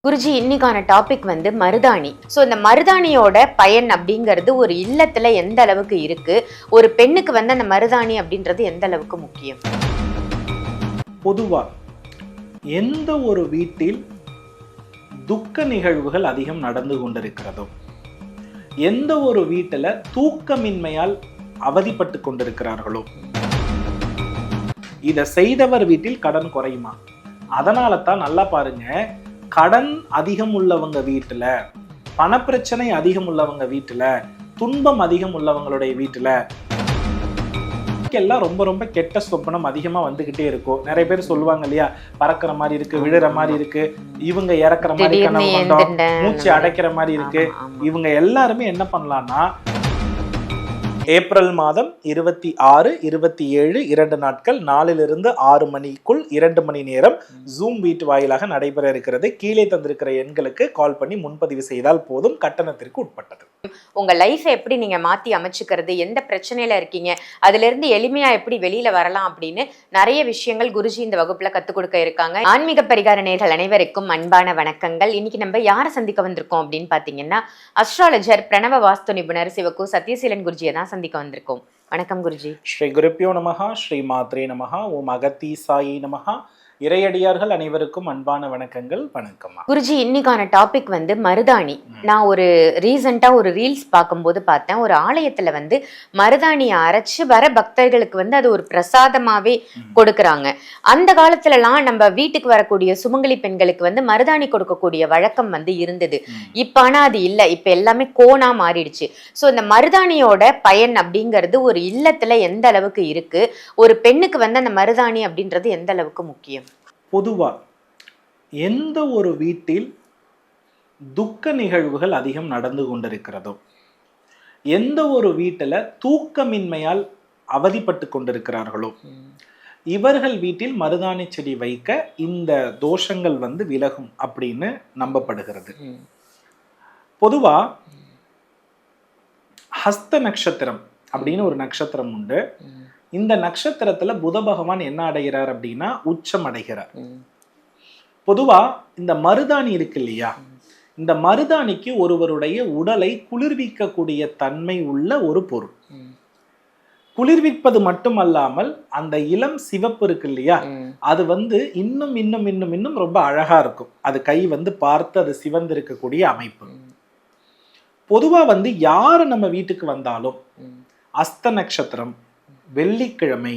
குருஜி, இன்னைக்கான டாபிக் வந்து மருதாணி. ஸோ இந்த மருதாணியோட பயன் அப்படிங்கிறது ஒரு இல்லத்துல எந்த அளவுக்கு இருக்கு, ஒரு பெண்ணுக்கு வந்து அந்த மருதாணி அப்படின்றது எந்த அளவுக்கு முக்கியம்? பொதுவா எந்த ஒரு வீட்டில் துக்க நிகழ்வுகள் அதிகம் நடந்து கொண்டிருக்கிறதோ, எந்த ஒரு வீட்டில் தூக்கமின்மையால் அவதிப்பட்டு கொண்டிருக்கிறார்களோ, இதை செய்தவர் வீட்டில் கடன் குறையுமா? அதனால தான் நல்லா பாருங்க, கடன் அதிகம் உள்ளவங்க வீட்டுல, பணப்பிரச்சனை அதிகம் உள்ளவங்க வீட்டுல, துன்பம் அதிகம் உள்ளவங்களுடைய வீட்டுல எல்லாம் ரொம்ப ரொம்ப கெட்ட சொப்பனம் அதிகமா வந்துகிட்டே இருக்கும். நிறைய பேர் சொல்லுவாங்க இல்லையா, பறக்கிற மாதிரி இருக்கு, விழுற மாதிரி இருக்கு, இவங்க இறக்குற மாதிரி கனவு கண்டோம், மூச்சு அடைக்கிற மாதிரி இருக்கு. இவங்க எல்லாருமே என்ன பண்ணலாம்னா, ஏப்ரல் மாதம் 26, 27 2 நாட்கள் 4லிருந்து 6 மணிக்குள் 2 மணி நேரம் ஜூம் வீட்டு வாயிலாக நடைபெற இருக்கிறது. கீழே தந்திருக்கிற எண்களுக்கு கால் பண்ணி முன்பதிவு செய்தால் போதும். கட்டணத்திற்கு உட்பட்டது. உங்க லைஃபை எப்படி நீங்க மாத்தி அமைச்சுக்கிறது, எந்த பிரச்சனையில இருக்கீங்க, அதுல இருந்து எளிமையா எப்படி வெளியில வரலாம் அப்படின்னு நிறைய விஷயங்கள் குருஜி இந்த வகுப்புல கத்துக் கொடுக்க இருக்காங்க. ஆன்மீக பரிகார நேயர்கள் அனைவருக்கும் அன்பான வணக்கங்கள். இன்னைக்கு நம்ம யாரை சந்திக்க வந்திருக்கோம் அப்படின்னு பாத்தீங்கன்னா, அஸ்ட்ராலஜர், பிரணவ வாஸ்து நிபுணர் சிவகு சத்யசீலன் குருஜியை தான் சந்திக்க வந்திருக்கோம். வணக்கம் குருஜி. ஸ்ரீ குருப்பியோ நமஹா, ஸ்ரீ மாத்ரே நமஹா, ஓம் அகத்தி சாயி நமஹா. இறையடியார்கள் அனைவருக்கும் அன்பான வணக்கங்கள். வணக்கம்மா. குருஜி, இன்னைக்கான டாபிக் வந்து மருதாணி. நான் ஒரு ரீசெண்டா ஒரு ரீல்ஸ் பார்க்கும்போது பார்த்தேன், ஒரு ஆலயத்துல வந்து மருதாணியை அரைச்சு வர பக்தர்களுக்கு வந்து அது ஒரு பிரசாதமாவே கொடுக்கறாங்க. அந்த காலத்துலலாம் நம்ம வீட்டுக்கு வரக்கூடிய சுமங்கலி பெண்களுக்கு வந்து மருதாணி கொடுக்கக்கூடிய வழக்கம் வந்து இருந்தது. இப்ப ஆனா அது இல்லை, இப்ப எல்லாமே கோனா மாறிடுச்சு. ஸோ இந்த மருதாணியோட பயன் அப்படிங்கிறது ஒரு இல்லத்துல எந்த அளவுக்கு இருக்கு, ஒரு பெண்ணுக்கு வந்து அந்த மருதாணி அப்படின்றது எந்த அளவுக்கு முக்கியம்? பொதுவா எந்த ஒரு வீட்டில் துக்க நிகழ்வுகள் அதிகம் நடந்து கொண்டிருக்கிறதோ, எந்த ஒரு வீட்டில் தூக்கமின்மையால் அவதிப்பட்டு கொண்டிருக்கிறார்களோ, இவர்கள் வீட்டில் மருதாணி செடி வைக்க இந்த தோஷங்கள் வந்து விலகும் அப்படின்னு நம்பப்படுகிறது. பொதுவா ஹஸ்த நட்சத்திரம் அப்படின்னு ஒரு நட்சத்திரம் உண்டு. இந்த நட்சத்திரத்துல புத பகவான் என்ன அடைகிறார் அப்படின்னா உச்சம் அடைகிறார். பொதுவா இந்த மருதாணி இருக்கு இல்லையா, இந்த மருதாணிக்கு ஒருவருடைய உடலை குளிர்விக்கக்கூடிய தன்மை உள்ள ஒரு பொருள். குளிர்விப்பது மட்டுமல்லாமல் அந்த இளம் சிவப்பு இருக்கு இல்லையா, அது வந்து இன்னும் இன்னும் இன்னும் இன்னும் ரொம்ப அழகா இருக்கும். அது கை வந்து பார்த்து அது சிவந்து இருக்கக்கூடிய அமைப்பு. பொதுவா வந்து யாரு நம்ம வீட்டுக்கு வந்தாலும் அஸ்த நட்சத்திரம், வெள்ளிக்கிழமை,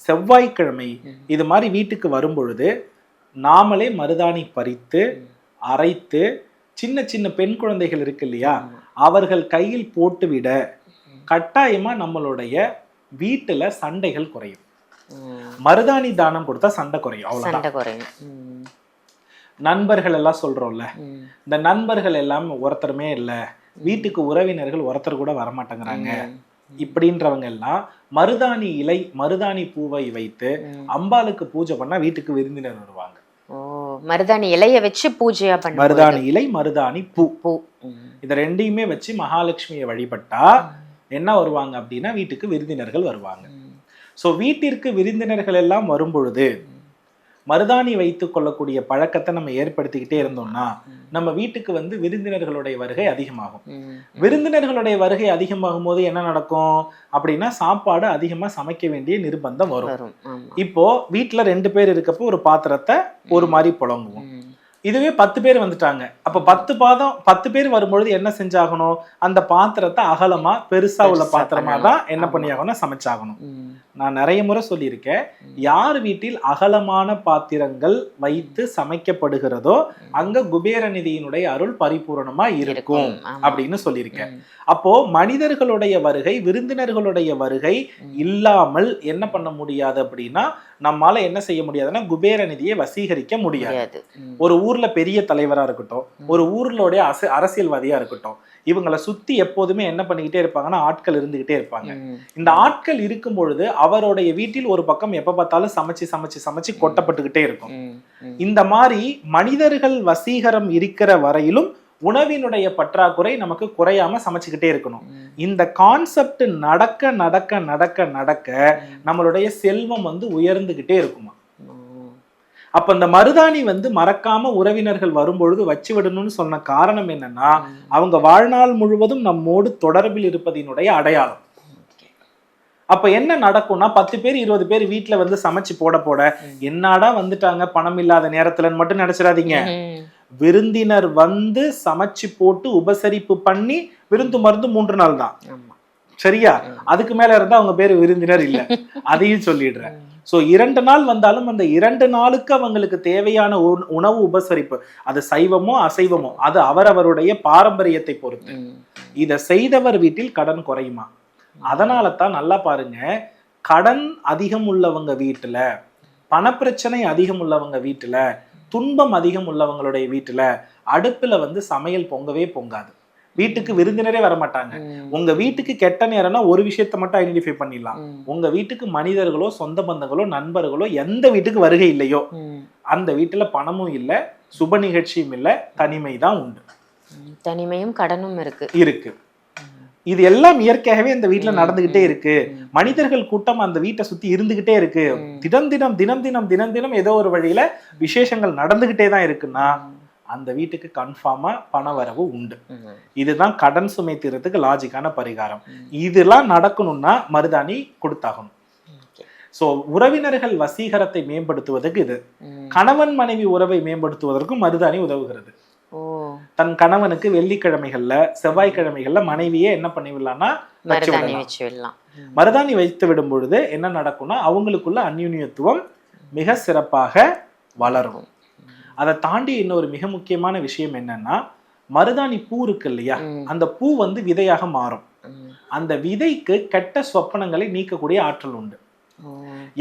செவ்வாய்க்கிழமை இது மாதிரி வீட்டுக்கு வரும் பொழுது நாமளே மருதாணி பறித்து அரைத்து சின்ன சின்ன பெண் குழந்தைகள் இருக்கு இல்லையா, அவர்கள் கையில் போட்டு விட கட்டாயமா நம்மளுடைய வீட்டுல சண்டைகள் குறையும். மருதாணி தானம் கொடுத்தா சண்டை குறையும், அவ்வளவுதான். நண்பர்கள் எல்லாம் சொல்றோம்ல, இந்த நண்பர்கள் எல்லாம் ஒருத்தருமே இல்லை, வீட்டுக்கு உறவினர்கள் ஒருத்தர் கூட வரமாட்டேங்கிறாங்க இப்படின்றவங்க எல்லாம் மருதாணி இலை, மருதாணி பூவை வைத்து அம்பாளுக்கு பூஜை பண்ணா வீட்டுக்கு விருந்தினர் வருவாங்க. மருதாணி இலைய வச்சு பூஜையா பண்ண, மருதாணி இலை, மருதாணி பூ, இத ரெண்டையுமே வச்சு மகாலட்சுமியை வழிபட்டா என்ன வருவாங்க அப்படின்னா வீட்டுக்கு விருந்தினர்கள் வருவாங்க. சோ வீட்டிற்கு விருந்தினர்கள் எல்லாம் வரும் பொழுது மருதாணி வைத்துக் கொள்ளக்கூடிய பழக்கத்தை நம்ம ஏற்படுத்திக்கிட்டே இருந்தோம்னா நம்ம வீட்டுக்கு வந்து விருந்தினர்களுடைய வருகை அதிகமாகும். விருந்தினர்களுடைய வருகை அதிகமாகும் போது என்ன நடக்கும் அப்படின்னா, சாப்பாடு அதிகமா சமைக்க வேண்டிய நிர்பந்தம் வரும். இப்போ வீட்டுல 2 பேர் இருக்கப்போ ஒரு பாத்திரத்தை ஒரு மாதிரி புழங்குவோம். இதுவே 10 பேர் வந்துட்டாங்க, அப்ப 10 பேர் வரும்பொழுது என்ன செஞ்சாகணும், அந்த பாத்திரத்தை அகலமா பெருசா உள்ள பாத்திரமா தான் என்ன பண்ணியாகணும், சமைச்சாகணும். நான் நிறைய முறை சொல்லியிருக்கேன், யார் வீட்டில் அகலமான பாத்திரங்கள் வைத்து சமைக்கப்படுகிறதோ அங்க குபேர நிதியினுடைய அருள் பரிபூரணமா இருக்கும் அப்படின்னு சொல்லியிருக்கேன். அப்போ மனிதர்களுடைய வருகை, விருந்தினர்களுடைய வருகை இல்லாமல் என்ன பண்ண முடியாது அப்படின்னா, நம்மால என்ன செய்ய முடியாதுன்னா குபேர நிதியை வசீகரிக்க முடியாது. ஒரு ஊர்ல பெரிய தலைவரா இருக்கட்டும், ஒரு ஊர்லோடைய அரசியல்வாதியா இருக்கட்டும், இவங்களை சுத்தி எப்போதுமே என்ன பண்ணிக்கிட்டே இருப்பாங்கன்னா ஆட்கள் இருந்துகிட்டே இருப்பாங்க. இந்த ஆட்கள் இருக்கும் பொழுது அவருடைய வீட்டில் ஒரு பக்கம் எப்ப பார்த்தாலும் சமைச்சு சமைச்சு சமைச்சு கொட்டப்பட்டுக்கிட்டே இருக்கும். இந்த மாதிரி மனிதர்கள் வசீகரம் இருக்கிற வரையிலும் உணவினுடைய பற்றாக்குறை நமக்கு குறையாம சமைச்சுக்கிட்டே இருக்கணும். இந்த கான்செப்ட் நடக்க நடக்க நடக்க நடக்க நம்மளுடைய செல்வம் வந்து உயர்ந்துகிட்டே இருக்குமா. அப்ப இந்த மருதாணி வந்து மறக்காம உறவினர்கள் வரும்பொழுது வச்சு விடணும்னு சொன்ன காரணம் என்னன்னா, அவங்க வாழ்நாள் முழுவதும் நம்மோடு தொடர்பில் இருப்பதினுடைய அடையாளம். அப்ப என்ன நடக்கும்னா 10 பேர் 20 பேர் வீட்டுல வந்து சமைச்சு போட என்னடா வந்துட்டாங்க பணம் இல்லாத நேரத்துலன்னு மட்டும் நினைச்சிடாதீங்க. விருந்தினர் வந்து சமைச்சு போட்டு உபசரிப்பு பண்ணி விருந்து மருந்து 3 நாள் தான். சரியா? அதுக்கு மேல இருந்தா அவங்க பேரு விருந்தினர் இல்ல. அதையும் சொல்லிடுறேன். சோ 2 நாள் வந்தாலும் அந்த 2 நாளுக்கு அவங்களுக்கு தேவையான உணவு உபசரிப்பு, அது சைவமோ அசைவமோ, அது அவரவருடைய பாரம்பரியத்தை பொறுத்து. இதை செய்தவர் வீட்டில் கடன் குறையுமா? அதனால தான் நல்லா பாருங்க, கடன் அதிகம் உள்ளவங்க வீட்டுல, பணப்பிரச்சனை அதிகம் உள்ளவங்க வீட்டுல, துன்பம் அதிகம் உள்ளவங்களுடைய வீட்டுல அடுப்புல வந்து சமையல் பொங்கவே பொங்காது. வீட்டுக்கு விருந்தினரே வரமாட்டாங்க. உங்க வீட்டுக்கு கெட்ட நேரம்னா ஒரு விஷயத்த மட்டும் ஐடென்டிஃபை பண்ணிடலாம். உங்க வீட்டுக்கு மனிதர்களோ, சொந்த பந்தங்களோ, நண்பர்களோ எந்த வீட்டுக்கு வருகை இல்லையோ அந்த வீட்டுல பணமும் இல்ல, சுப நிகழ்ச்சியும் இல்ல, தனிமை தான் உண்டு. தனிமையும் கடனும் இருக்கு. இது எல்லாம் இயற்கையாகவே அந்த வீட்டுல நடந்துகிட்டே இருக்கு. மனிதர்கள் கூட்டம் அந்த வீட்டை சுத்தி இருந்துகிட்டே இருக்கு. தினம் தினம் ஏதோ ஒரு வழியில விசேஷங்கள் நடந்துகிட்டே தான் இருக்குன்னா அந்த வீட்டுக்கு கன்ஃபார்மா பண வரவு உண்டு. இதுதான் கடன் சுமை தீர்றதுக்கு லாஜிக்கான பரிகாரம். இதெல்லாம் நடக்கணும்னா மருதாணி கொடுத்தாகணும். சோ உறவினர்கள் வசீகரத்தை மேம்படுத்துவதற்கு இது, கணவன் மனைவி உறவை மேம்படுத்துவதற்கும் மருதாணி உதவுகிறது. தன் கணவனுக்கு வெள்ளிக்கிழமைகள்ல, செவ்வாய்க்கிழமைகள்ல மனைவியே என்ன பண்ணிவிடலாம்னா மருதாணி வைத்து விடும் பொழுது என்ன நடக்கும்னா அவங்களுக்குள்ள அந்யுன்யத்துவம் மிக சிறப்பாக வளரும். அதை தாண்டி இன்னொரு மிக முக்கியமான விஷயம் என்னன்னா, மருதாணி பூ இருக்கு இல்லையா, அந்த பூ வந்து விதையாக மாறும். அந்த விதைக்கு கெட்ட சொப்பனங்களை நீக்கக்கூடிய ஆற்றல் உண்டு.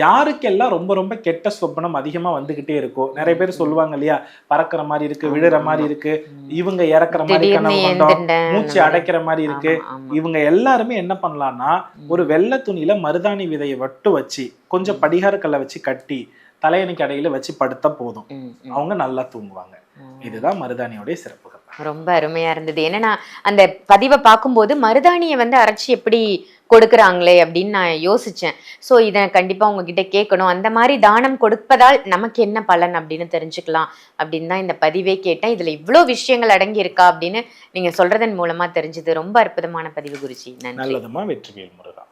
யாருக்கெல்லாம் ரொம்ப ரொம்ப கெட்ட சொப்பனம் அதிகமா வந்துகிட்டே இருக்கோ, நிறைய பேர் சொல்லுவாங்க இல்லையா, பறக்கிற மாதிரி இருக்கு, விழுற மாதிரி இருக்கு, இவங்க இறக்குற மாதிரி கனவு கண்டோம், மூச்சு அடைக்கிற மாதிரி இருக்கு, இவங்க எல்லாருமே என்ன பண்ணலாம்னா ஒரு வெள்ளை துணியில மருதாணி விதையை வட்டு வச்சு கொஞ்சம் படிகார கல்லை வச்சு கட்டி தலையணைக்கு அடையில வச்சு படுத்தா போதும், அவங்க நல்லா தூங்குவாங்க. இதுதான் மருதாணியோடைய சிறப்புகள். ரொம்ப அருமையா இருந்தது. ஏன்னா அந்த பதிவை பார்க்கும்போது மருதாணியை வந்து அரைச்சி எப்படி கொடுக்குறாங்களே அப்படின்னு நான் யோசிச்சேன். ஸோ இதை கண்டிப்பா உங்ககிட்ட கேட்கணும். அந்த மாதிரி தானம் கொடுப்பதால் நமக்கு என்ன பலன் அப்படின்னு தெரிஞ்சுக்கலாம் அப்படின்னு தான் இந்த பதிவே கேட்டேன். இதுல இவ்வளோ விஷயங்கள் அடங்கி இருக்கா அப்படின்னு நீங்க சொல்றதன் மூலமா தெரிஞ்சது. ரொம்ப அற்புதமான பதிவு குருஜி. நன்றி. நல்லதுமா. வெற்றிவேல் முருகா.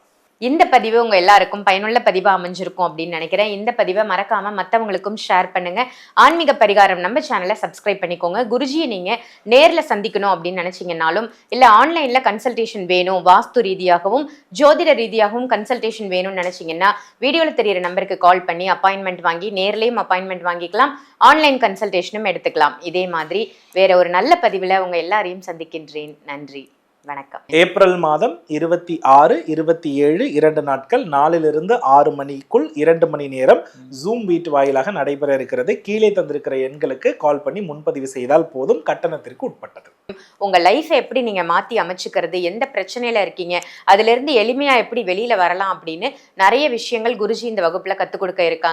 இந்த பதிவு உங்க எல்லாருக்கும் பயனுள்ள பதிவா அமைஞ்சிருக்கும் அப்படின்னு நினைக்கிறேன். இந்த பதிவை மறக்காம மற்றவங்களுக்கும் ஷேர் பண்ணுங்க. ஆன்மீக பரிகாரம் நம்ம சேனலை சப்ஸ்கிரைப் பண்ணிக்கோங்க. குருஜியை நீங்க நேர்ல சந்திக்கணும் அப்படின்னு நினைச்சீங்கன்னாலும், இல்ல ஆன்லைன்ல கன்சல்டேஷன் வேணும், வாஸ்து ரீதியாகவும் ஜோதிட ரீதியாகவும் கன்சல்டேஷன் வேணும்னு நினைச்சீங்கன்னா வீடியோல தெரியிற நம்பருக்கு கால் பண்ணி அப்பாயின்மெண்ட் வாங்கி நேர்லயும் அப்பாயின்மெண்ட் வாங்கிக்கலாம், ஆன்லைன் கன்சல்டேஷனும் எடுத்துக்கலாம். இதே மாதிரி வேற ஒரு நல்ல பதிவுல உங்க எல்லாரையும் சந்திக்கின்றேன். நன்றி, வணக்கம். ஏப்ரல் மாதம் 26, 27 2 நாட்கள் 4லிருந்து 6 மணிக்குள் 2 மணி நேரம் ஜூம் மீட் வாயிலாக நடைபெற இருக்கிறது. கீழே தந்திருக்கிற எண்களுக்கு கால் பண்ணி முன்பதிவு செய்தால் போதும். கட்டணத்திற்கு உட்பட்டது. உங்க லைஃபை எப்படி நீங்க மாத்தி அமைச்சுக்கிறது, எந்த பிரச்சனையில இருக்கீங்க, அதுல இருந்து எளிமையா எப்படி வெளியில வரலாம் அப்படின்னு நிறைய விஷயங்கள் குருஜி இந்த வகுப்புல கத்துக் கொடுக்க இருக்காங்க.